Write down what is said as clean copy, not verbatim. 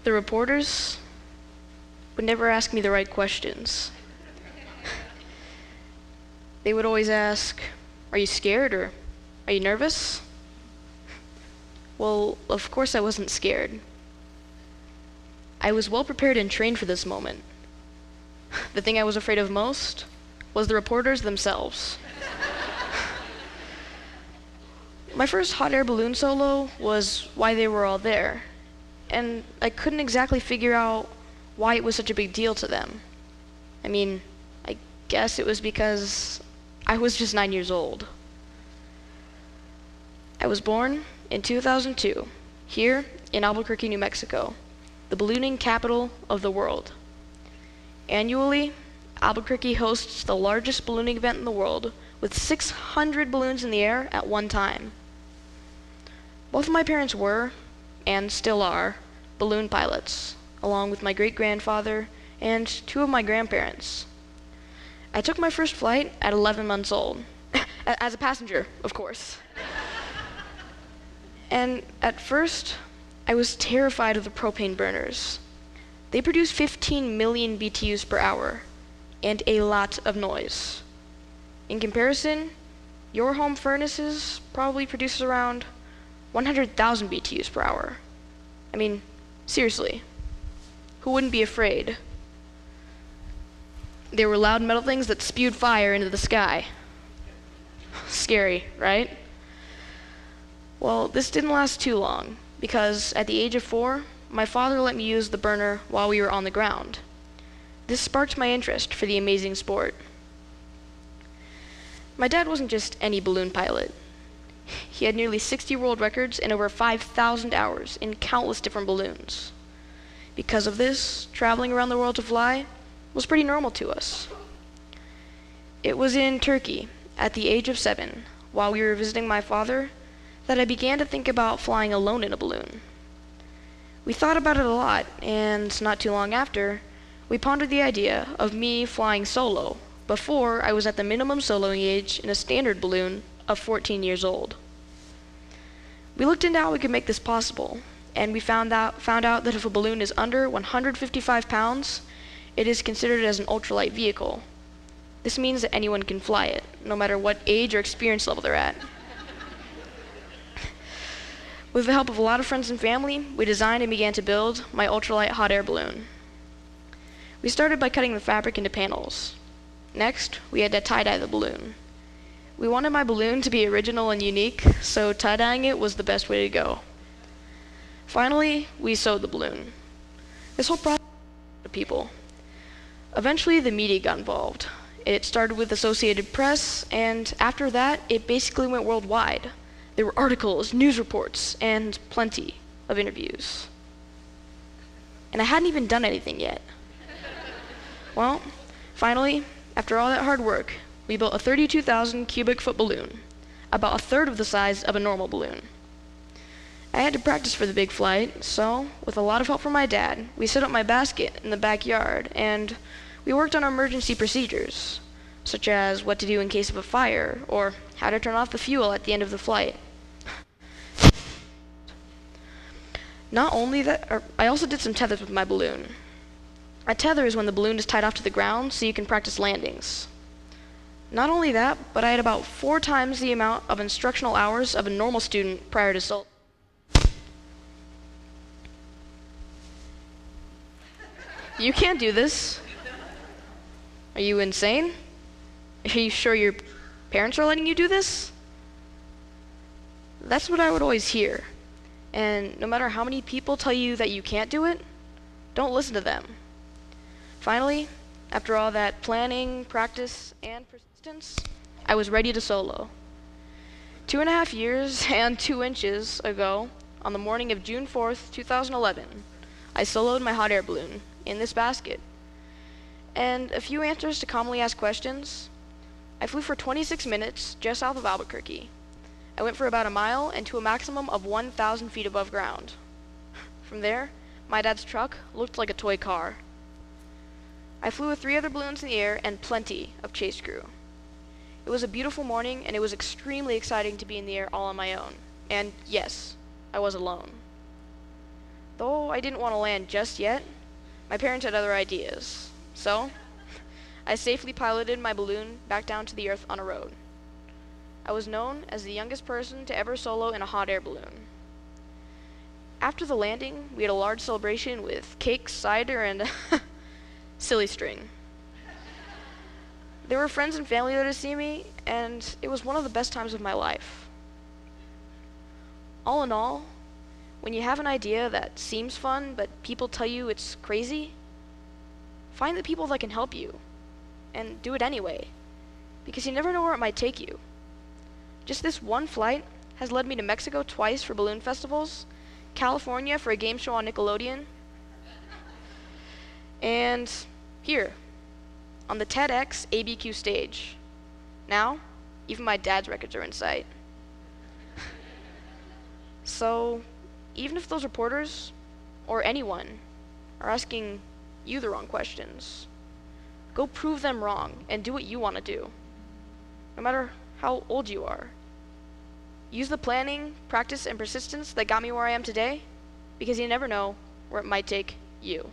The reporters would never ask me the right questions. They would always ask, "Are you scared or are you nervous?" Well, of course I wasn't scared. I was well prepared and trained for this moment. The thing I was afraid of most was the reporters themselves. My first hot air balloon solo was why they were all there, and I couldn't exactly figure out why it was such a big deal to them. I mean, I guess it was because I was just 9 years old. I was born in 2002, here in Albuquerque, New Mexico, the ballooning capital of the world. Annually, Albuquerque hosts the largest ballooning event in the world, with 600 balloons in the air at one time. Both of my parents were, and still are, balloon pilots, along with my great-grandfather and two of my grandparents. I took my first flight at 11 months old, as a passenger, of course. And at first, I was terrified of the propane burners. They produce 15 million BTUs per hour, and a lot of noise. In comparison, your home furnaces probably produces around 100,000 BTUs per hour. I mean, seriously, who wouldn't be afraid? They were loud metal things that spewed fire into the sky. Scary, right? Well, this didn't last too long, because at the age of 4, my father let me use the burner while we were on the ground. This sparked my interest for the amazing sport. My dad wasn't just any balloon pilot. He had nearly 60 world records and over 5,000 hours in countless different balloons. Because of this, traveling around the world to fly was pretty normal to us. It was in Turkey, at the age of 7, while we were visiting my father, that I began to think about flying alone in a balloon. We thought about it a lot, and not too long after, we pondered the idea of me flying solo before I was at the minimum soloing age in a standard balloon of 14 years old. We looked into how we could make this possible, and we found out that if a balloon is under 155 pounds, it is considered as an ultralight vehicle. This means that anyone can fly it, no matter what age or experience level they're at. With the help of a lot of friends and family, we designed and began to build my ultralight hot air balloon. We started by cutting the fabric into panels. Next, we had to tie-dye the balloon. We wanted my balloon to be original and unique, so tie-dyeing it was the best way to go. Finally, we sewed the balloon. This whole process to people. Eventually, the media got involved. It started with Associated Press, and after that, it basically went worldwide. There were articles, news reports, and plenty of interviews. And I hadn't even done anything yet. Well, finally, after all that hard work, we built a 32,000 cubic foot balloon, about a third of the size of a normal balloon. I had to practice for the big flight, so, with a lot of help from my dad, we set up my basket in the backyard, and we worked on emergency procedures, such as what to do in case of a fire, or how to turn off the fuel at the end of the flight. Not only that, I also did some tethers with my balloon. A tether is when the balloon is tied off to the ground so you can practice landings. Not only that, but I had about 4 times the amount of instructional hours of a normal student prior to solo. You can't do this. Are you insane? Are you sure your parents are letting you do this? That's what I would always hear. And no matter how many people tell you that you can't do it, don't listen to them. Finally, after all that planning, practice, and persistence, I was ready to solo. 2.5 years and 2 inches ago, on the morning of June 4th, 2011, I soloed my hot air balloon in this basket. And a few answers to commonly asked questions. I flew for 26 minutes just south of Albuquerque. I went for about a mile and to a maximum of 1,000 feet above ground. From there, my dad's truck looked like a toy car. I flew with 3 other balloons in the air and plenty of chase crew. It was a beautiful morning, and it was extremely exciting to be in the air all on my own. And yes, I was alone. Though I didn't want to land just yet, my parents had other ideas. So, I safely piloted my balloon back down to the earth on a road. I was known as the youngest person to ever solo in a hot air balloon. After the landing, we had a large celebration with cake, cider, and silly string. There were friends and family there to see me, and it was one of the best times of my life. All in all, when you have an idea that seems fun, but people tell you it's crazy, find the people that can help you, and do it anyway, because you never know where it might take you. Just this one flight has led me to Mexico twice for balloon festivals, California for a game show on Nickelodeon, and here, on the TEDx ABQ stage. Now, even my dad's records are in sight. So, even if those reporters, or anyone, are asking you the wrong questions, go prove them wrong and do what you want to do, no matter how old you are. Use the planning, practice, and persistence that got me where I am today, because you never know where it might take you.